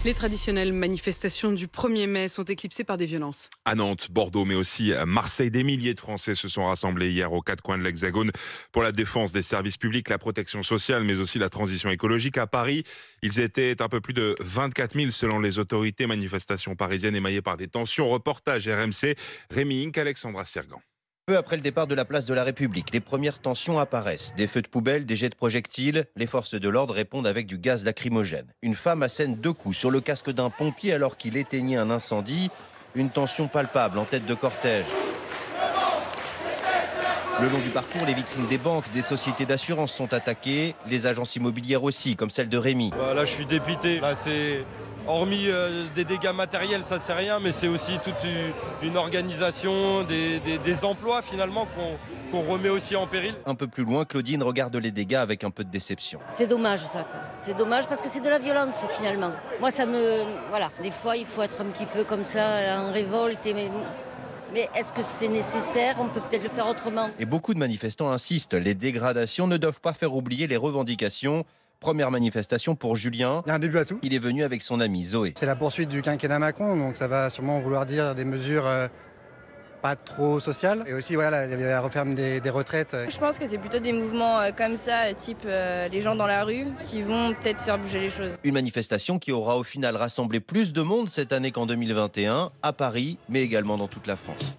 Les traditionnelles manifestations du 1er mai sont éclipsées par des violences. À Nantes, Bordeaux, mais aussi à Marseille, des milliers de Français se sont rassemblés hier aux quatre coins de l'Hexagone pour la défense des services publics, la protection sociale, mais aussi la transition écologique. À Paris, ils étaient un peu plus de 24 000 selon les autorités. Manifestations parisiennes émaillées par des tensions. Reportage RMC, Rémi Inc, Alexandra Sirgan. Peu après le départ de la place de la République, les premières tensions apparaissent. Des feux de poubelle, des jets de projectiles. Les forces de l'ordre répondent avec du gaz lacrymogène. Une femme assène 2 coups sur le casque d'un pompier alors qu'il éteignait un incendie. Une tension palpable en tête de cortège. Le long du parcours, les vitrines des banques, des sociétés d'assurance sont attaquées. Les agences immobilières aussi, comme celle de Rémi. Là, je suis dépité. Là, c'est... Hormis des dégâts matériels, ça c'est rien, mais c'est aussi toute une organisation, des emplois finalement qu'on remet aussi en péril. Un peu plus loin, Claudine regarde les dégâts avec un peu de déception. C'est dommage ça, quoi. C'est dommage parce que c'est de la violence finalement. Moi ça me... Voilà, des fois il faut être un petit peu comme ça, en révolte. Mais est-ce que c'est nécessaire? On peut peut-être le faire autrement. Et beaucoup de manifestants insistent, les dégradations ne doivent pas faire oublier les revendications. Première manifestation pour Julien. Il y a un début à tout. Il est venu avec son ami Zoé. C'est la poursuite du quinquennat Macron, donc ça va sûrement vouloir dire des mesures pas trop sociales. Et aussi, voilà, il y avait la réforme des retraites. Je pense que c'est plutôt des mouvements comme ça, type les gens dans la rue, qui vont peut-être faire bouger les choses. Une manifestation qui aura au final rassemblé plus de monde cette année qu'en 2021, à Paris, mais également dans toute la France.